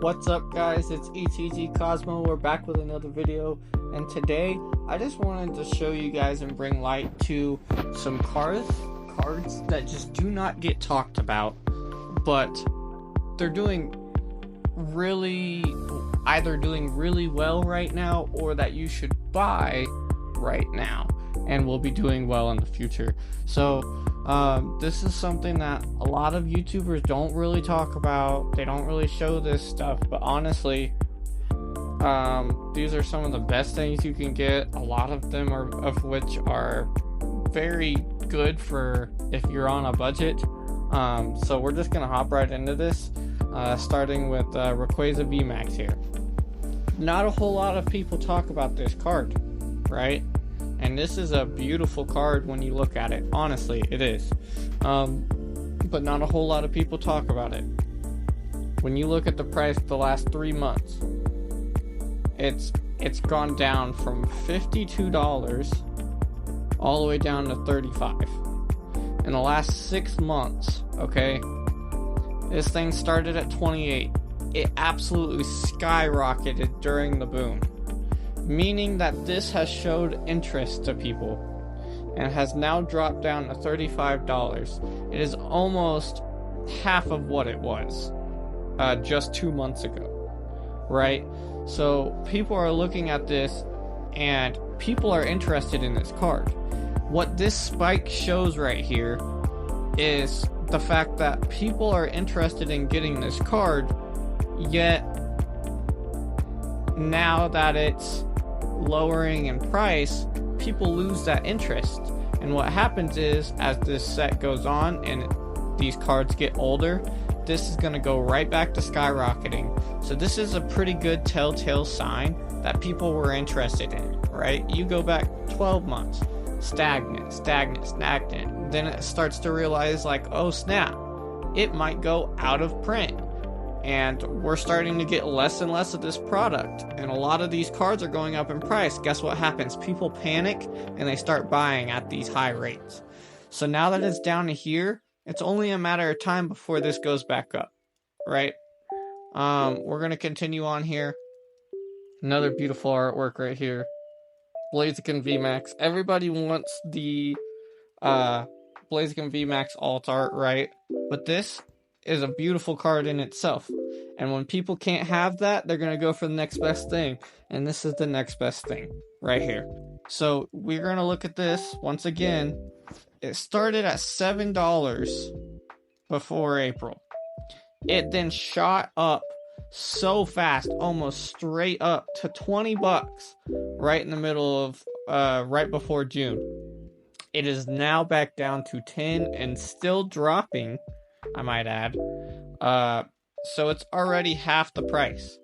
What's up, guys? It's ETG Cosmo. We're back with another video, and today I just wanted to show you guys and bring light to some cards that just do not get talked about, but they're either doing really well right now, or that you should buy right now and will be doing well in the future. So this is something that a lot of YouTubers don't really talk about. They don't really show this stuff, but honestly, these are some of the best things you can get. A lot of them of which are very good for if you're on a budget. So we're just gonna hop right into this, starting with Rayquaza VMAX here. Not a whole lot of people talk about this card, right? And this is a beautiful card when you look at it. Honestly, it is. But not a whole lot of people talk about it. When you look at the price the last 3 months, it's gone down from $52 all the way down to $35. In the last 6 months, okay, this thing started at $28. It absolutely skyrocketed during the boom, meaning that this has showed interest to people and has now dropped down to $35. It is almost half of what it was just 2 months ago, right? So people are looking at this and people are interested in this card. What this spike shows right here is the fact that people are interested in getting this card, yet now that it's lowering in price, people lose that interest. And what happens is, as this set goes on and these cards get older, this is going to go right back to skyrocketing. So this is a pretty good telltale sign that people were interested in it, right? You go back 12 months, stagnant. Then it starts to realize, like, oh snap, it might go out of print. And we're starting to get less and less of this product, and a lot of these cards are going up in price. Guess what happens? People panic and they start buying at these high rates. So now that it's down to here, it's only a matter of time before this goes back up, right? We're going to continue on here. Another beautiful artwork right here. Blaziken VMAX. Everybody wants the Blaziken VMAX alt art, right? But this is a beautiful card in itself, and when people can't have that, they're gonna go for the next best thing, and this is the next best thing right here. So we're gonna look at this once again. It started at $7 before April. It then shot up so fast, almost straight up to $20 right in the middle of right before June. It is now back down to 10 and still dropping, I might add. So it's already half the price.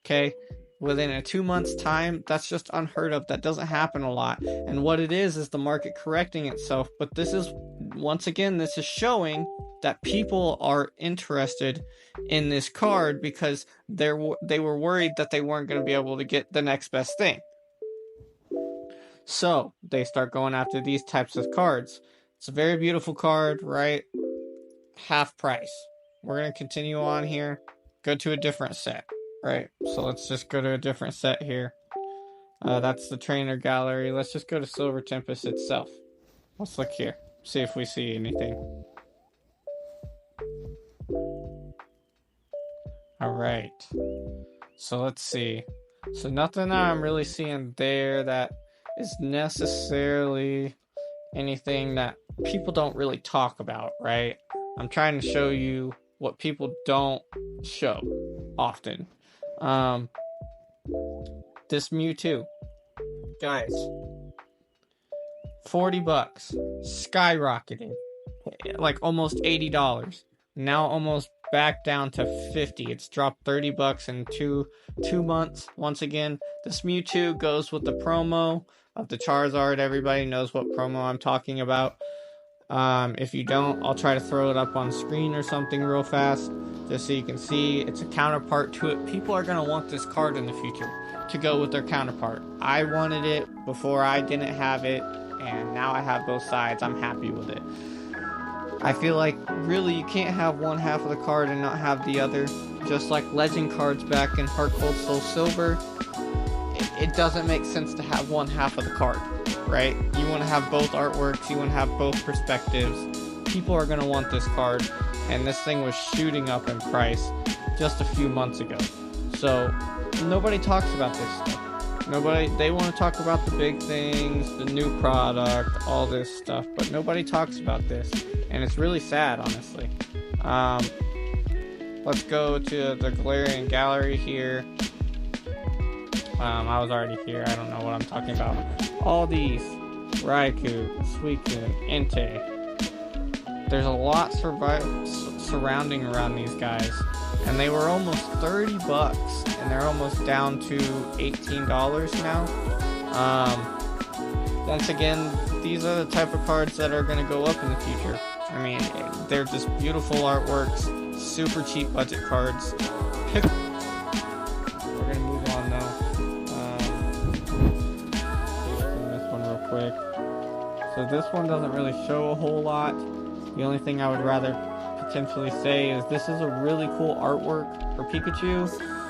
Okay? Within a 2 months time, that's just unheard of. That doesn't happen a lot. And what it is the market correcting itself. But this is, once again, this is showing that people are interested in this card because they were worried that they weren't going to be able to get the next best thing. So they start going after these types of cards. It's a very beautiful card, right? Half price. We're going to continue on here. Go to a different set, right? So let's just go to a different set here. That's the trainer gallery. Let's just go to Silver Tempest itself. Let's look here. See if we see anything. Alright. So let's see. So nothing that I'm really seeing there that is necessarily anything that people don't really talk about, right? I'm trying to show you what people don't show often. This Mewtwo, guys, $40, skyrocketing, like almost $80. Now almost back down to $50. It's dropped $30 in two months. Once again, this Mewtwo goes with the promo of the Charizard. Everybody knows what promo I'm talking about. If you don't, I'll try to throw it up on screen or something real fast, just so you can see. It's a counterpart to it. People are going to want this card in the future to go with their counterpart. I wanted it before I didn't have it, and now I have both sides. I'm happy with it. I feel like really you can't have one half of the card and not have the other. Just like legend cards back in Heart Gold Soul Silver, it doesn't make sense to have one half of the card, right? You want to have both artworks, you want to have both perspectives. People are going to want this card, and this thing was shooting up in price just a few months ago. So nobody talks about this stuff. They want to talk about the big things, the new product, all this stuff, but nobody talks about this, and it's really sad, honestly. Let's go to the Galarian Gallery here. I was already here. I don't know what I'm talking about. All these, Raikou, Suicune, Entei. There's a lot surrounding around these guys, and they were almost $30, and they're almost down to $18 now. Once again, these are the type of cards that are going to go up in the future. I mean, they're just beautiful artworks, super cheap budget cards. We're going to move on now. This one real quick. So this one doesn't really show a whole lot. The only thing I would rather potentially say is this is a really cool artwork for Pikachu.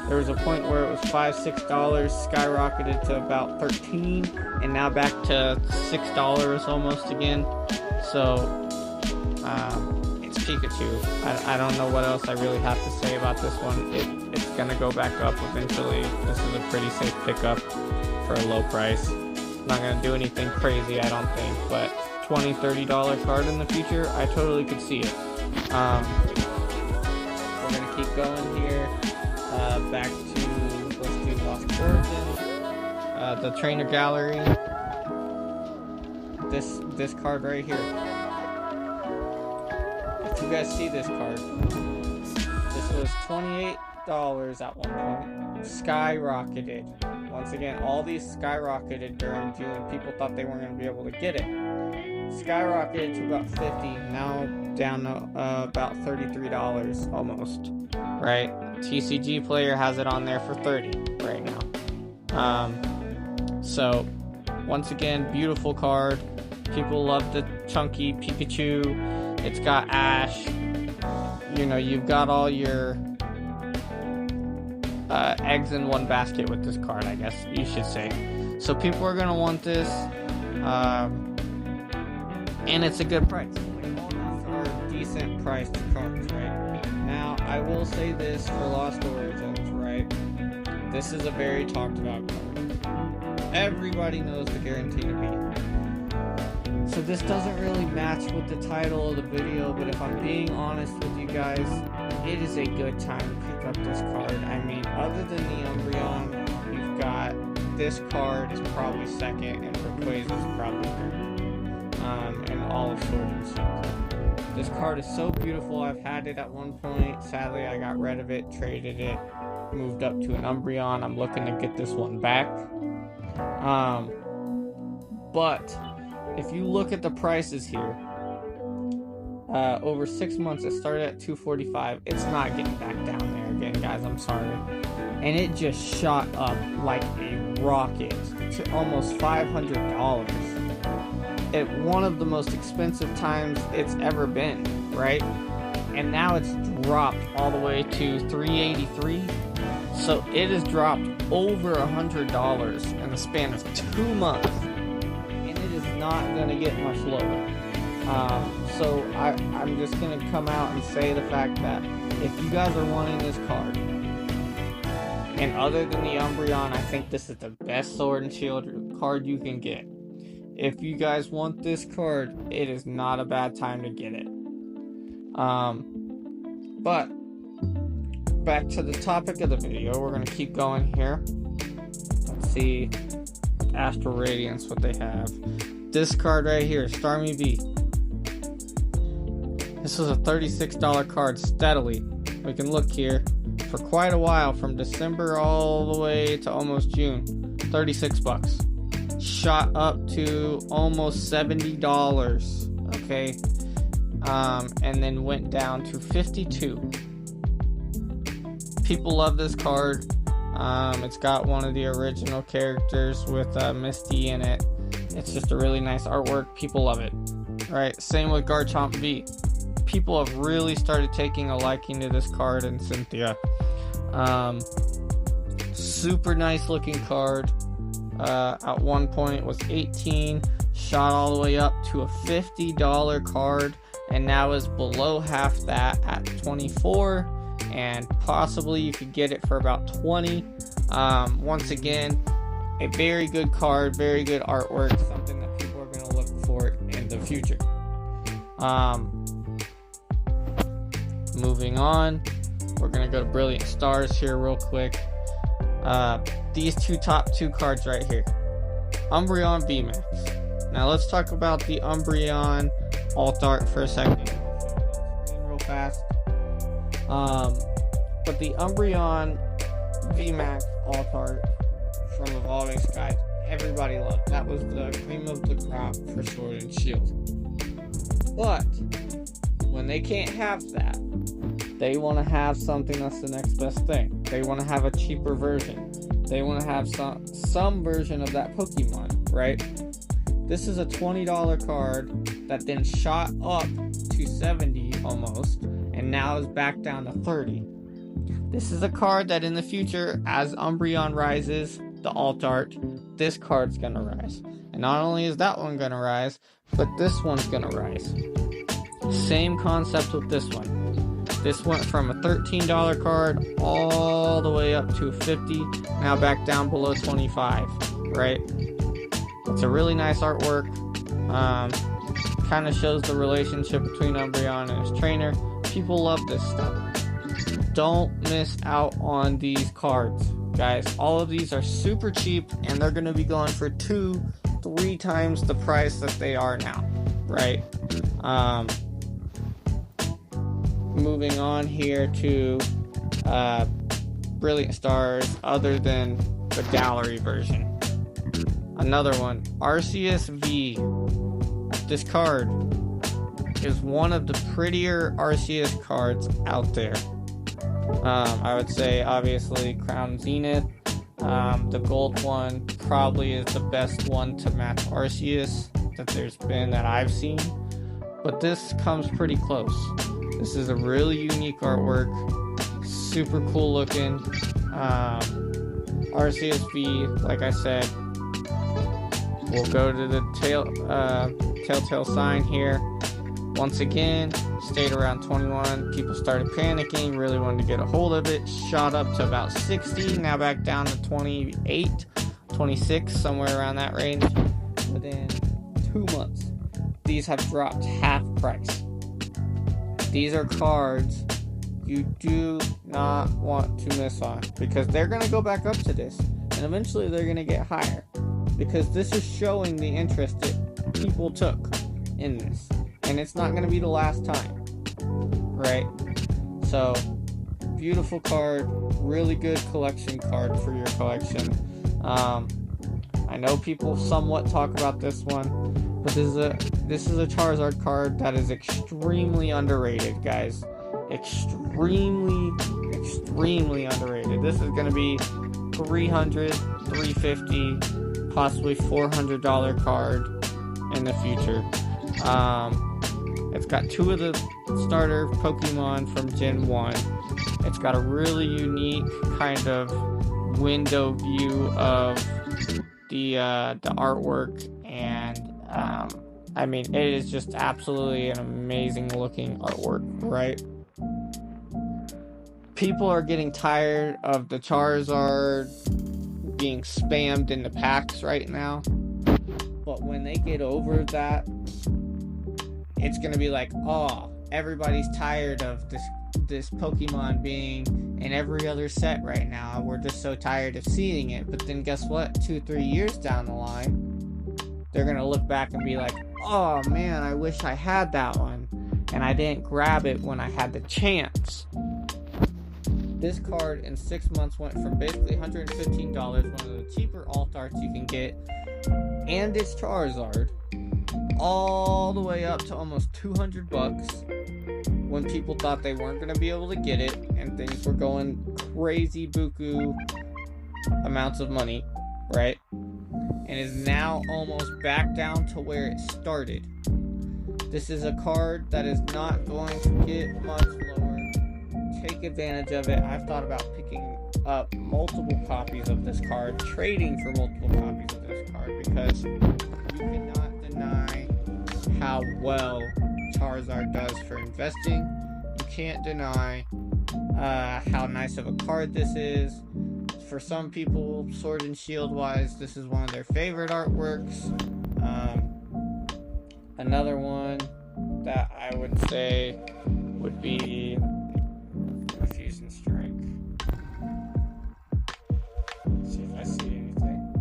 There was a point where it was $5-6, skyrocketed to about $13, and now back to $6 almost again. So it's Pikachu. I don't know what else I really have to say about this one. It's gonna go back up eventually. This is a pretty safe pickup for a low price. Not gonna do anything crazy, I don't think, but $20-$30 card in the future, I totally could see it. We're gonna keep going here. Back to, let's do Lost Origin. The Trainer Gallery. This card right here. If you guys see this card, this was $28 at one point. Skyrocketed. Once again, all these skyrocketed during June. People thought they weren't going to be able to get it. Skyrocketed to about $50, now down to about $33 almost, right? TCG Player has it on there for $30 right now. So once again, beautiful card. People love the chunky Pikachu. It's got Ash. You know, you've got all your eggs in one basket with this card, I guess you should say. So people are gonna want this. And it's a good price. Like, all these are decent priced cards, right? Now, I will say this for Lost Origins, right? This is a very talked about card. Everybody knows the guarantee to be. So this doesn't really match with the title of the video, but if I'm being honest with you guys, it is a good time to pick up this card. I mean, other than the Umbreon, you've got this card is probably second, and Rayquaza is probably third. And all of Sword and Shield. This card is so beautiful. I've had it at one point. Sadly, I got rid of it, traded it, moved up to an Umbreon. I'm looking to get this one back. But if you look at the prices here, over 6 months, it started at $245. It's not getting back down there again, guys. I'm sorry. And it just shot up like a rocket to almost $500. At one of the most expensive times it's ever been, right? And now it's dropped all the way to $383. So it has dropped over $100 in the span of 2 months, and it is not going to get much lower. So I'm just going to come out and say the fact that if you guys are wanting this card, and other than the Umbreon, I think this is the best Sword and Shield card you can get. If you guys want this card, it is not a bad time to get it. But back to the topic of the video, we're going to keep going here. Let's see Astral Radiance, what they have. This card right here, Starmie V. This was a $36 card steadily. We can look here for quite a while, from December all the way to almost June. $36. Shot up to almost $70. Okay. And then went down to $52. People love this card. It's got one of the original characters with Misty in it. It's just a really nice artwork. People love it. Right? Same with Garchomp V. people have really started taking a liking to this card in Cynthia. Super nice looking card. At one point was 18, shot all the way up to a $50 card, and now is below half that at 24, and possibly you could get it for about 20. Once again, a very good card, very good artwork, something that people are going to look for in the future. Moving on, we're going to go to Brilliant Stars here real quick. These top two cards right here, Umbreon VMAX. Now let's talk about the Umbreon alt art for a second. I'll show it on screen real fast. But the Umbreon VMAX alt art from Evolving Skies, everybody loved. That was the cream of the crop for Sword and Shield. But when they can't have that, they want to have something that's the next best thing. They want to have a cheaper version. They want to have some version of that Pokemon, right? This is a $20 card that then shot up to 70 almost, and now is back down to 30. This is a card that in the future, as Umbreon rises, the alt art, this card's gonna rise. And not only is that one gonna rise, but this one's gonna rise. Same concept with this one. This went from a $13 card all the way up to 50, now back down below 25, right? It's a really nice artwork. Kind of shows the relationship between Umbreon and his trainer. People love this stuff. Don't miss out on these cards, guys. All of these are super cheap, and they're going to be going for 2-3 times the price that they are now, right? Moving on here to Brilliant Stars, other than the gallery version. Another one, Arceus V. This card is one of the prettier Arceus cards out there. I would say, obviously, Crown Zenith. The gold one probably is the best one to match Arceus that there's been that I've seen. But this comes pretty close. This is a really unique artwork, super cool looking. Arceus V, like I said, we'll go to the telltale sign here. Once again, stayed around 21. People started panicking, really wanted to get a hold of it. Shot up to about 60, now back down to 28, 26, somewhere around that range. Within 2 months, these have dropped half price. These are cards you do not want to miss on, because they're going to go back up to this, and eventually they're going to get higher, because this is showing the interest that people took in this, and it's not going to be the last time, right? So, beautiful card, really good collection card for your collection. I know people somewhat talk about this one, but this is a Charizard card that is extremely underrated, guys. Extremely underrated. This is going to be $300, $350, possibly $400 card in the future. It's got 2 of the starter Pokemon from Gen 1. It's got a really unique kind of window view of the artwork, and I mean, it is just absolutely an amazing looking artwork, right? People are getting tired of the Charizard being spammed into packs right now, but when they get over that, it's gonna be like, oh, everybody's tired of this Pokemon being in every other set right now. We're just so tired of seeing it. But then guess what? 2-3 years down the line, they're gonna look back and be like, oh man, I wish I had that one, and I didn't grab it when I had the chance. This card in 6 months went from basically $115, one of the cheaper alt arts you can get, and it's Charizard, all the way up to almost $200 when people thought they weren't going to be able to get it, and things were going crazy buku amounts of money, right? And is now almost back down to where it started. This is a card that is not going to get much lower. Take advantage of it. I've thought about picking up multiple copies of this card, trading for multiple copies of this card, because you cannot deny how well Charizard does for investing. You can't deny how nice of a card this is. For some people, Sword and Shield wise, this is one of their favorite artworks. Another one that I would say would be Fusion Strike. Let's see if I see anything.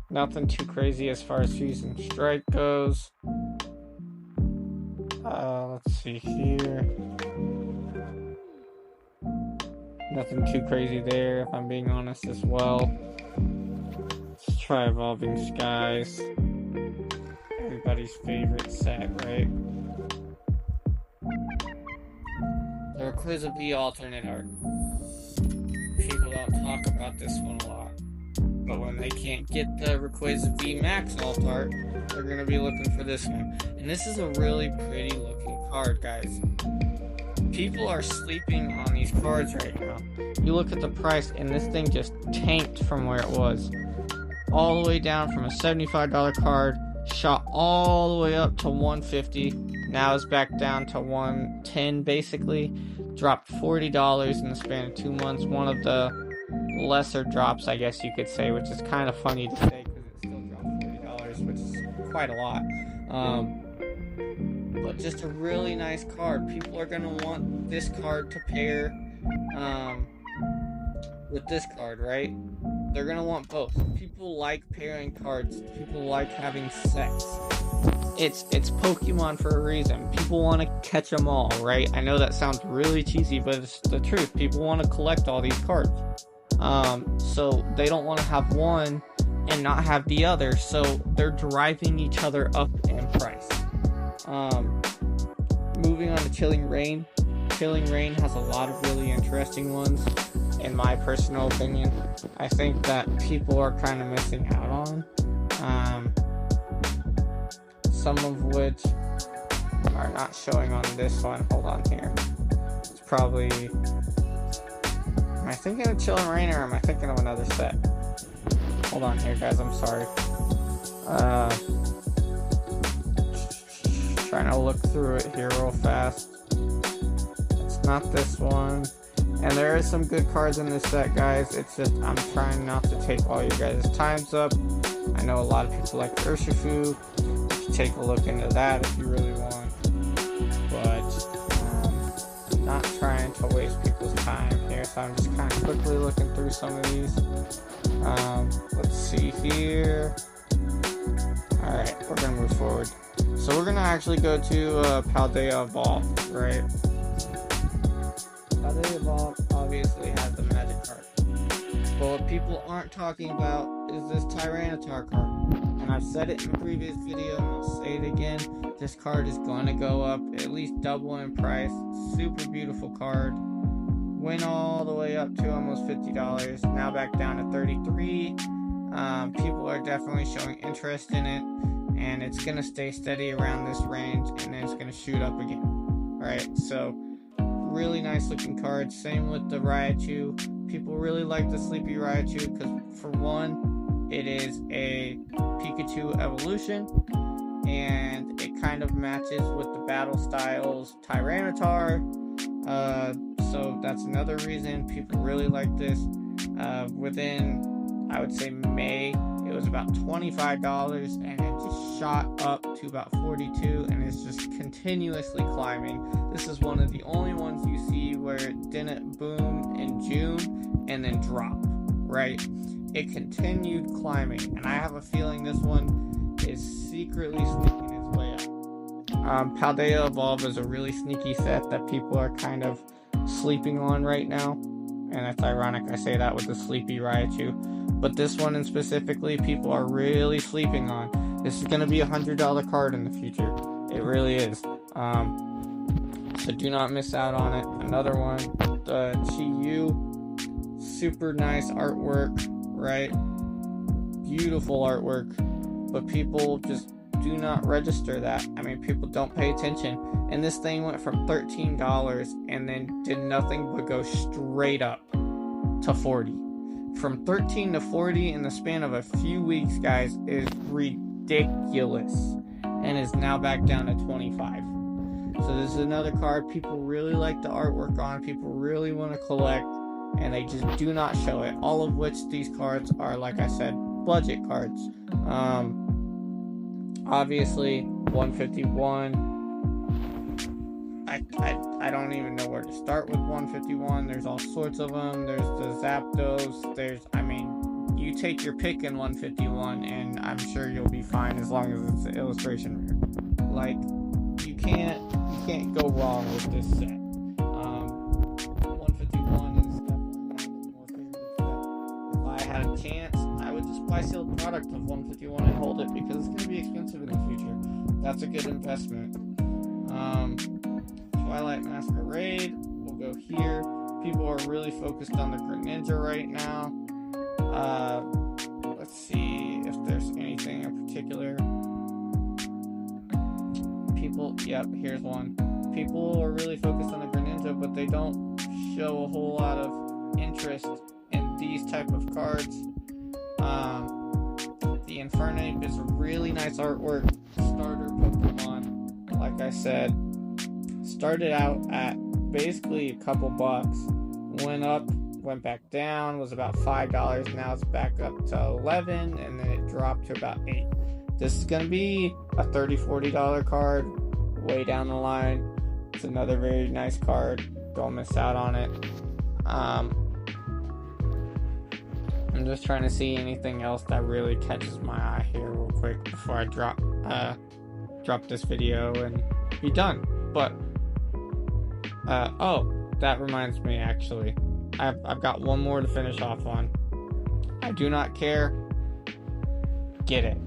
Nothing too crazy as far as Fusion Strike goes. Let's see here. Nothing too crazy there, if I'm being honest as well. Let's try Evolving Skies. Everybody's favorite set, right? The Rayquaza V alternate art. People don't talk about this one a lot. But when they can't get the Rayquaza V Max alt art, they're going to be looking for this one. And this is a really pretty looking card, guys. People are sleeping on these cards right now. You look at the price, and this thing just tanked from where it was. All the way down from a $75 card, shot all the way up to $150. Now it's back down to $110 basically. Dropped $40 in the span of 2 months. One of the lesser drops, I guess you could say, which is kind of funny to say because it still dropped $40, which is quite a lot. But just a really nice card. People are going to want this card to pair with this card, right? They're going to want both. People like pairing cards. People like having sets. It's Pokemon for a reason. People want to catch them all, right? I know that sounds really cheesy, but it's the truth. People want to collect all these cards. So they don't want to have one and not have the other. So they're driving each other up in price. Moving on to Chilling Reign. Chilling Reign has a lot of really interesting ones, in my personal opinion. I think that people are kind of missing out on. Some of which are not showing on this one. Hold on here. It's probably... Am I thinking of Chilling Reign or am I thinking of another set? Hold on here, guys. I'm sorry. Trying to look through it here real fast. It's not this one. And there is some good cards in this set, guys. It's just I'm trying not to take all you guys' times up. I know a lot of people like Urshifu. You can take a look into that if you really want. But I'm not trying to waste people's time here, so I'm just kind of quickly looking through some of these. Let's see here. Alright, we're going to move forward. So we're going to actually go to Paldea Evolve, right? Paldea Evolve obviously has the magic card. But what people aren't talking about is this Tyranitar card. And I've said it in a previous video, and I'll say it again. This card is going to go up at least double in price. Super beautiful card. Went all the way up to almost $50. Now back down to $33. People are definitely showing interest in it. And it's going to stay steady around this range. And then it's going to shoot up again. Alright, so really nice looking card. Same with the Raichu. People really like the Sleepy Raichu because, for one, it is a Pikachu evolution, and it kind of matches with the battle styles Tyranitar. So that's another reason people really like this. Within, I would say, May, it was about $25, and it just shot up to about $42, and it's just continuously climbing. This is one of the only ones you see where it didn't boom in June and then drop, right? It continued climbing, and I have a feeling this one is secretly sneaking its way up. Paldea Evolve is a really sneaky set that people are kind of sleeping on right now, and it's ironic I say that with the Sleepy Raichu. But this one in specifically, people are really sleeping on. This is going to be a $100 card in the future. It really is. So do not miss out on it. Another one, the Chi-Yu. Super nice artwork, right? Beautiful artwork. But people just do not register that. I mean, people don't pay attention. And this thing went from $13 and then did nothing but go straight up to 40. From 13 to 40 in the span of a few weeks, guys, is ridiculous. And is now back down to 25. So this is another card people really like the artwork on, people really want to collect, and they just do not show it. All of which these cards are, like I said, budget cards. Obviously 151. I don't even know where to start with 151. There's all sorts of them. There's the Zapdos. You take your pick in 151, and I'm sure you'll be fine as long as it's an illustration rare. Like, you can't go wrong with this set. 151 is definitely one of the more favorite sets. If I had a chance, I would just buy sealed product of 151 and hold it, because it's going to be expensive in the future. That's a good investment. Twilight Masquerade, we'll go here. People are really focused on the Greninja right now. Let's see if there's anything in particular. Here's one. People are really focused on the Greninja, but they don't show a whole lot of interest in these type of cards. The Infernape is a really nice artwork starter Pokemon. Like I said, started out at basically a couple bucks, went up, went back down, was about $5, now it's back up to $11, and then it dropped to about $8. This is going to be a $30, $40 card way down the line. It's another very nice card. Don't miss out on it. I'm just trying to see anything else that really catches my eye here real quick before I drop this video and be done. But that reminds me, actually, I've got one more to finish off on. I do not care. Get it.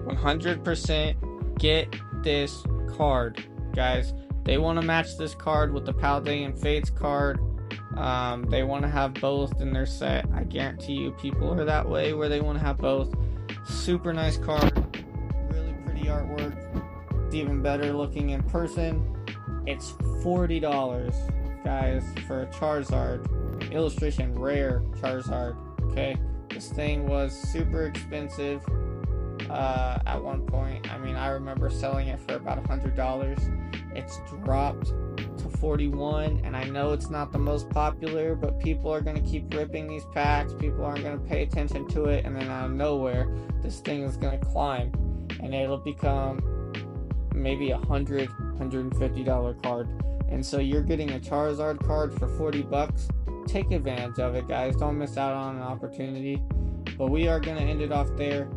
100% get this card, guys. They want to match this card with the Paldean Fates card. They want to have both in their set. I guarantee you people are that way, where they want to have both. Super nice card. Really pretty artwork. It's even better looking in person. It's $40, guys, for a Charizard. Illustration rare Charizard. Okay? This thing was super expensive at one point. I remember selling it for about $100. It's dropped to 41, and I know it's not the most popular, but people are going to keep ripping these packs. People aren't going to pay attention to it, and then out of nowhere, this thing is going to climb, and it'll become maybe $150 card. And so you're getting a Charizard card for $40. Take advantage of it, guys. Don't miss out on an opportunity. But we are going to end it off there.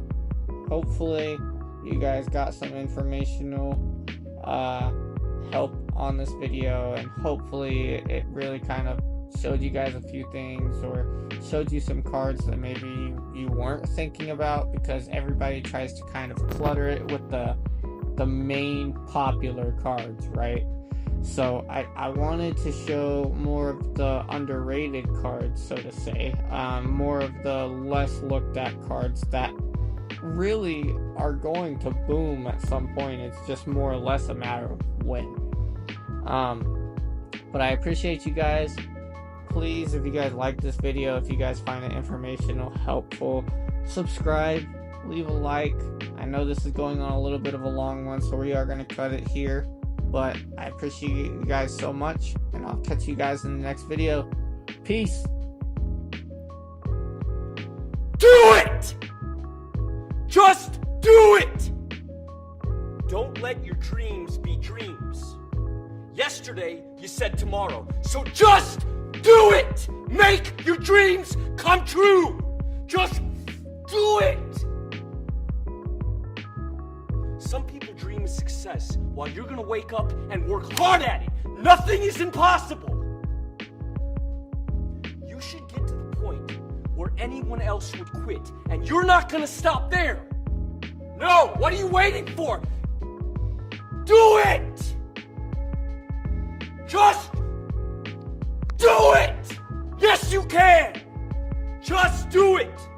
Hopefully you guys got some informational help on this video, and hopefully it really kind of showed you guys a few things, or showed you some cards that maybe you weren't thinking about, because everybody tries to kind of clutter it with the main popular cards, right? So I wanted to show more of the underrated cards, so to say, more of the less looked at cards that really are going to boom at some point. It's just more or less a matter of when. But I appreciate you guys. Please, if you guys like this video, if you guys find it informational, helpful, subscribe, leave a like. I know this is going on a little bit of a long one, so we are going to cut it here. But I appreciate you guys so much, and I'll catch you guys in the next video. Peace. Do it! Just do it! Don't let your dreams be dreams. Yesterday, you said tomorrow. So just do it! Make your dreams come true! Just do it! Some people dream of success while you're gonna wake up and work hard at it. Nothing is impossible. You should get to the point where anyone else would quit, and you're not gonna stop there. No, what are you waiting for? Do it! Just do it! Yes, you can! Just do it!